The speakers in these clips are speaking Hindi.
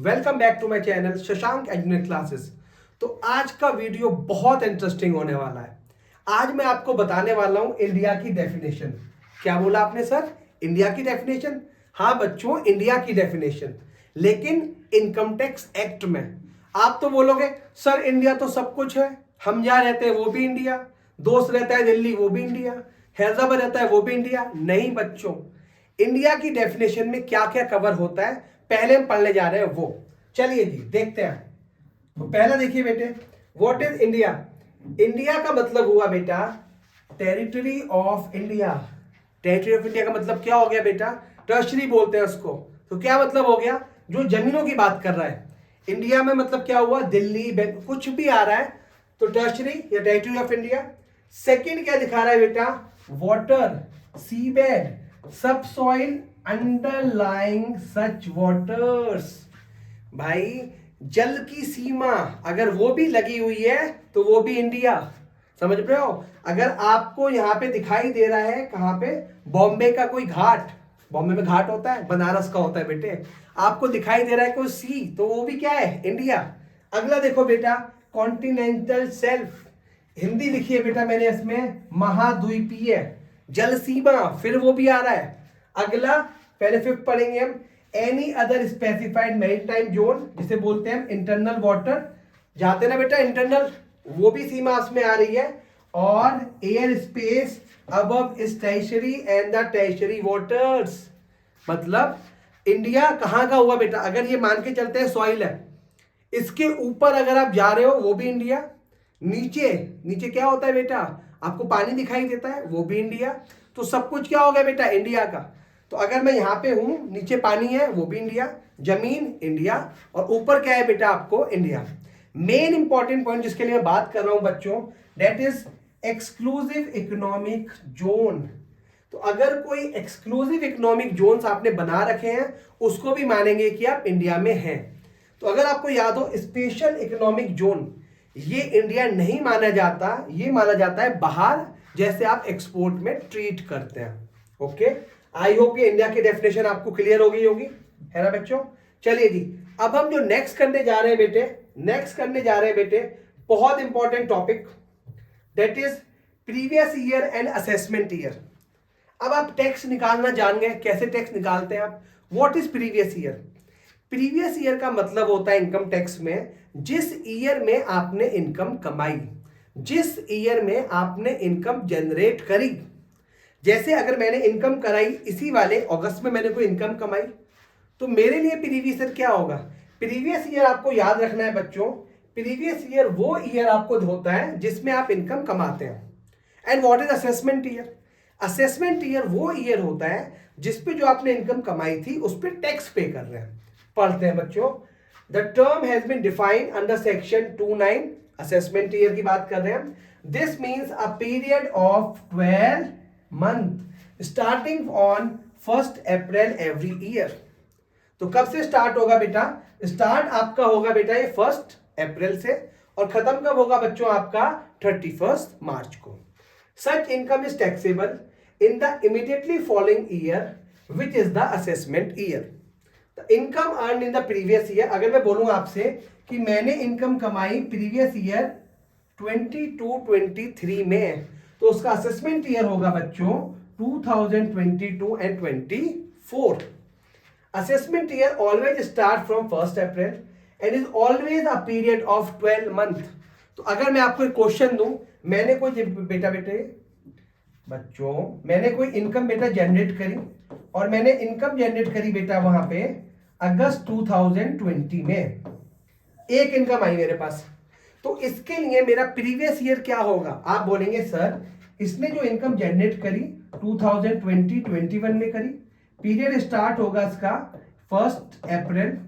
Welcome back to my channel Shashank education classes. तो आज का वीडियो बहुत इंटरेस्टिंग होने वाला है। आज मैं आपको बताने वाला हूं इंडिया की डेफिनेशन। क्या बोला आपने सर? इंडिया की डेफिनेशन? हाँ बच्चों, इंडिया की डेफिनेशन, लेकिन इनकम टैक्स एक्ट में। आप तो बोलोगे सर इंडिया तो सब कुछ है, हम जहाँ रहते हैं वो भी इंडिया, दोस्त रहता है दिल्ली वो भी इंडिया, हैदराबाद रहता है वो भी इंडिया। नहीं बच्चों, इंडिया की डेफिनेशन में क्या क्या कवर होता है पहले हम पढ़ने जा रहे हैं वो। चलिए जी देखते हैं। तो पहला देखिए बेटे, व्हाट इज इंडिया? इंडिया का मतलब हुआ बेटा territory of India. Territory of India का मतलब क्या हो गया बेटा? टर्शरी बोलते हैं उसको। तो क्या मतलब हो गया? जो जमीनों की बात कर रहा है इंडिया में, मतलब क्या हुआ? दिल्ली कुछ भी आ रहा है तो टर्शरी या टेरिटरी ऑफ इंडिया। सेकंड क्या दिखा रहा है बेटा? वाटर, सी बेड, सबसॉइल अंडरलाइंग सच वाटर्स। भाई जल की सीमा अगर वो भी लगी हुई है तो वो भी इंडिया। समझ रहे हो? अगर आपको यहां पे दिखाई दे रहा है कहां पे, बॉम्बे का कोई घाट, बॉम्बे में घाट होता है, बनारस का होता है बेटे, आपको दिखाई दे रहा है कोई सी, तो वो भी क्या है? इंडिया। अगला देखो बेटा, कॉन्टिनेंटल शेल्फ, हिंदी लिखी है बेटा मैंने इसमें, महाद्वीपीय जल सीमा, फिर वो भी आ रहा है। अगला पहले फिफ्थ पढ़ेंगे हम, any other specified maritime zone, जिसे बोलते हैं इंटरनल वाटर, जाते ना बेटा इंटरनल, वो भी सीमा उसमें आ रही है। और एयर स्पेस अबव इस territory and the territory waters, मतलब इंडिया कहाँ का हुआ बेटा? अगर ये मान के चलते हैं सॉइल है, इसके ऊपर अगर आप जा रहे हो वो भी इंडिया, नीचे नीचे क्या होता है बेटा? आपको पानी दिखाई देता है वो भी इंडिया। तो सब कुछ क्या हो गया बेटा? इंडिया का। तो अगर मैं यहां पे हूं, नीचे पानी है वो भी इंडिया, जमीन इंडिया, और ऊपर क्या है बेटा? आपको इंडिया। मेन इंपॉर्टेंट पॉइंट जिसके लिए मैं बात कर रहा हूं बच्चों, that is exclusive economic zone. तो अगर कोई एक्सक्लूसिव इकोनॉमिक जोन्स आपने बना रखे हैं उसको भी मानेंगे कि आप इंडिया में हैं। तो अगर आपको याद हो, स्पेशल इकोनॉमिक जोन ये इंडिया नहीं माना जाता, ये माना जाता है बाहर, जैसे आप एक्सपोर्ट में ट्रीट करते हैं। ओके, आई होप ये इंडिया की डेफिनेशन आपको क्लियर हो गई होगी, है ना बच्चों? चलिए जी, अब हम जो नेक्स्ट करने जा रहे हैं बेटे, नेक्स्ट करने जा रहे हैं बेटे बहुत important topic, that is previous year and assessment year. अब आप टैक्स निकालना जान गए, कैसे टैक्स निकालते हैं आप। What is previous year? Previous year का मतलब होता है इनकम टैक्स में जिस ईयर में आपने इनकम कमाई, जिस ईयर में आपने इनकम जनरेट करी। जैसे अगर मैंने इनकम कराई इसी वाले अगस्त में, मैंने कोई इनकम कमाई, तो मेरे लिए प्रीवियस ईयर क्या होगा? प्रीवियस ईयर आपको याद रखना है बच्चों, प्रीवियस ईयर वो ईयर आपको होता है जिसमें आप इनकम कमाते हैं। And what is assessment year? Assessment year वो ईयर होता है जिसपे जो आपने इनकम कमाई थी उस पर टैक्स पे कर रहे हैं। पढ़ते हैं बच्चों, the term has been defined under section 29, assessment year की बात कर रहे हैं। This means a period of 12 month starting on 1 April every year. तो कब से स्टार्ट होगा बेटा? स्टार्ट आपका होगा बेटा ये 1 अप्रैल से, और खत्म कब होगा बच्चों? आपका 31 मार्च को। Such income is taxable in the immediately following year which is the assessment year. Income earn in the previous year, अगर मैं बोलूं आपसे कि मैंने इनकम कमाई प्रीवियस ईयर 22-23 में, तो उसका असेसमेंट ईयर होगा बच्चों 2022 and 24। Assessment year always start from 1 April and is always a period of 12 month. तो अगर मैं आपको एक क्वेश्चन दूं, मैंने कोई बेटे बच्चों मैंने कोई इनकम बेटा जनरेट करी, और मैंने इनकम जनरेट करी बेटा वहां पे अगस्त 2020 में, एक इनकम आई मेरे पास। तो इसके लिए मेरा प्रीवियस ईयर क्या होगा? आप बोलेंगे सर इसने जो इनकम जनरेट करी 2020-21 में करी, पीरियड स्टार्ट होगा इसका 1 अप्रैल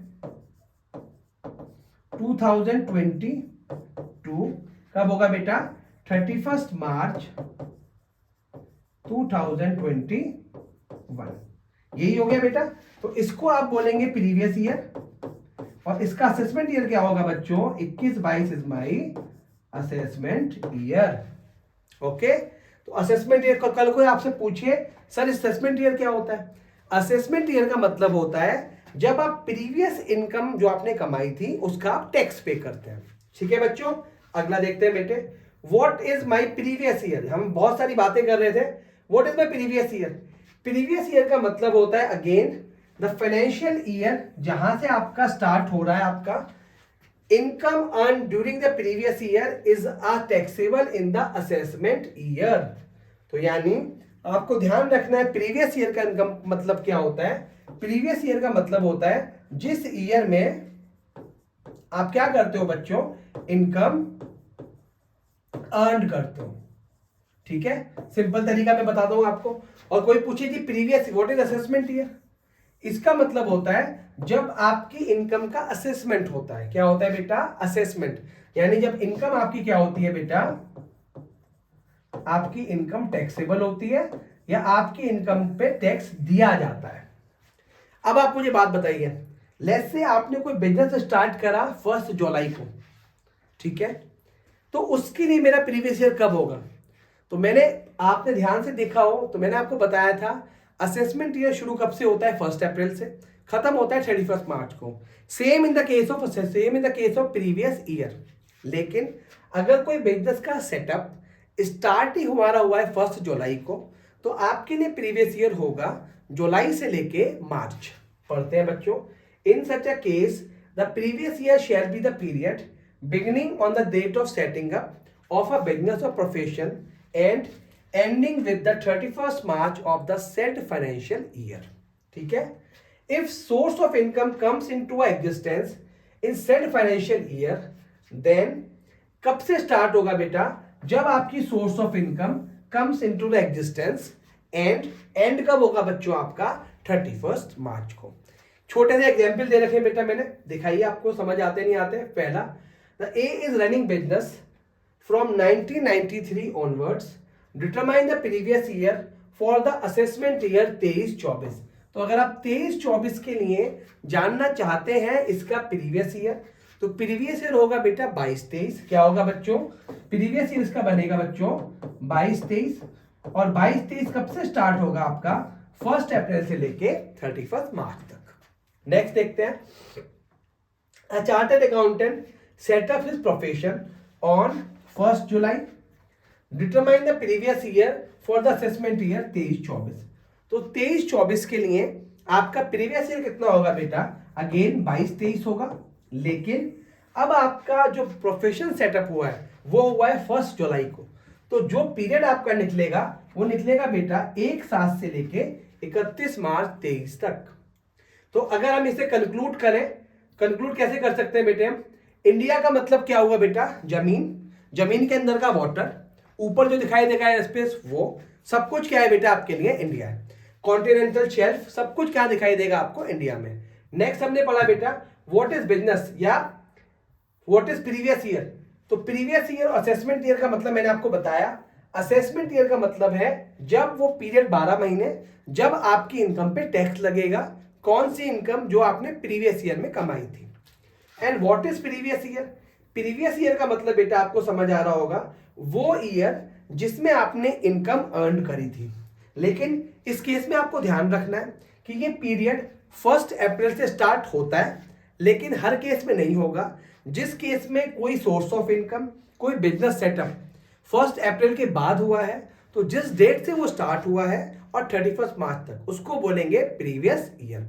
2022, कब होगा बेटा? 31 मार्च 2021। यही हो गया बेटा। तो इसको आप बोलेंगे प्रीवियस ईयर, और इसका असेसमेंट ईयर क्या होगा बच्चों? 21-22 is my assessment year. Okay, तो असेसमेंट ईयर कल कोई आपसे पूछिए सर असेसमेंट ईयर क्या होता है? असेसमेंट ईयर का मतलब होता है जब आप प्रीवियस इनकम जो आपने कमाई थी उसका आप टैक्स पे करते हैं। ठीक है बच्चों, अगला देखते हैं बेटे, what is my previous year. हम बहुत सारी बातें कर रहे थे। What is my previous year? Previous year का मतलब होता है अगेन द फाइनेंशियल ईयर जहां से आपका स्टार्ट हो रहा है। आपका income earn during the previous year is a taxable in the assessment year. तो यानी आपको ध्यान रखना है प्रीवियस ईयर का इनकम मतलब क्या होता है। प्रीवियस ईयर का मतलब होता है जिस ईयर में आप क्या करते हो बच्चों, इनकम अर्न करते हो। ठीक है, सिंपल तरीका मैं बताता हूं आपको। और कोई पूछे जी previous what is assessment year, इसका मतलब होता है जब आपकी इनकम का असेसमेंट होता है। क्या होता है बेटा? असेसमेंट। यानी जब इनकम आपकी क्या होती है बेटा, आपकी इनकम टैक्सेबल होती है या आपकी इनकम पे टैक्स दिया जाता है। अब आप मुझे बात बताइए, लेट्स से आपने कोई बिजनेस स्टार्ट करा 1 जुलाई को, ठीक है, तो उसके लिए मेरा प्रीवियस ईयर कब होगा? तो आपने ध्यान से देखा हो तो मैंने आपको बताया था असेसमेंट ईयर शुरू कब से होता है? 1 अप्रैल से, खत्म होता है 31 मार्च को। Same in the case of previous year. लेकिन अगर कोई बिजनेस का सेटअप स्टार्ट ही हमारा हुआ है 1 जुलाई को, तो आपके लिए प्रीवियस ईयर होगा जुलाई से लेके मार्च। पढ़ते हैं बच्चों, in such a case the previous year shall be the period beginning on the date of setting up of a business or profession and ending with the 31st March of the said financial year. ठीक है, if source of income comes into existence in said financial year, then कब से स्टार्ट होगा बेटा? जब आपकी source of income comes into the existence and कब होगा बच्चों? आपका 31 मार्च को। छोटे से एग्जांपल दे रखे बेटा मैंने, दिखाइए आपको समझ आते नहीं आते। पहला, the A is running business from 1993 onwards, determine the previous year for the assessment year 23-24। तो अगर आप 23-24 के लिए जानना चाहते हैं इसका प्रीवियस ईयर, तो प्रीवियस ईयर होगा बेटा 22-23। क्या होगा बच्चों? प्रीवियस ईयर इसका बनेगा बच्चों 22-23। और 22-23 कब से स्टार्ट होगा आपका? 1 अप्रैल से लेके 31 मार्च तक। नेक्स्ट देखते हैं, a chartered accountant set up his profession on 1 July, determine the previous year for the assessment year 23-24। तो 23-24 के लिए आपका प्रीवियस ईयर कितना होगा बेटा? अगेन 22-23 होगा। लेकिन अब आपका जो प्रोफेशन सेटअप हुआ है वो हुआ है 1 जुलाई को, तो जो पीरियड आपका निकलेगा वो निकलेगा बेटा 1/7 से लेके 31 मार्च 23 तक। तो अगर हम इसे कंक्लूड करें, कंक्लूड कैसे कर सकते हैं बेटे हम? इंडिया का मतलब क्या हुआ बेटा? जमीन, जमीन के अंदर का वाटर, ऊपर जो दिखाई देगा स्पेस, वो सब कुछ क्या है बेटा आपके लिए? इंडिया है। कॉन्टिनेंटल शेल्फ, सब कुछ क्या दिखाई देगा आपको? इंडिया में। नेक्स्ट हमने पढ़ा बेटा व्हाट इज बिजनेस या व्हाट इज प्रीवियस ईयर। तो प्रीवियस ईयर और असेसमेंट ईयर का मतलब मैंने आपको बताया। असेसमेंट ईयर का मतलब है जब वो पीरियड 12 महीने, जब आपकी इनकम पे टैक्स लगेगा, कौन सी इनकम? जो आपने प्रीवियस ईयर में कमाई थी। And what is previous year? Previous year का मतलब बेटा आपको समझ आ रहा होगा वो ईयर जिसमें आपने इनकम अर्न करी थी। लेकिन इस केस में आपको ध्यान रखना है कि ये पीरियड 1 अप्रैल से स्टार्ट होता है, लेकिन हर केस में नहीं होगा। जिस केस में कोई सोर्स ऑफ इनकम, कोई बिजनेस सेटअप 1 अप्रैल के बाद हुआ है, तो जिस डेट से वो स्टार्ट हुआ है और 31 मार्च तक, उसको बोलेंगे प्रीवियस ईयर।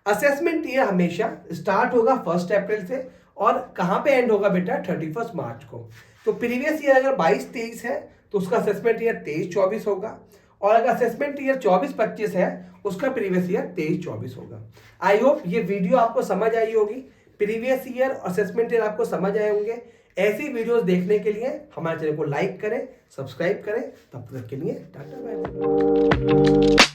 असेसमेंट ईयर हमेशा स्टार्ट होगा 1 अप्रैल से और कहां पे एंड होगा बेटा? 31 मार्च को। तो प्रीवियस ईयर अगर 22-23 है तो उसका असेसमेंट ईयर 23-24 होगा, और अगर असेसमेंट ईयर 24-25 है उसका प्रीवियस ईयर 23-24 होगा। आई होप ये वीडियो आपको समझ आई होगी। प्रीवियस ईयर असेसमेंट ईयर आपको समझ आए होंगे। ऐसी वीडियोस देखने के लिए हमारे चैनल को लाइक करें, सब्सक्राइब करें। तब तक के लिए टाटा बाय बाय।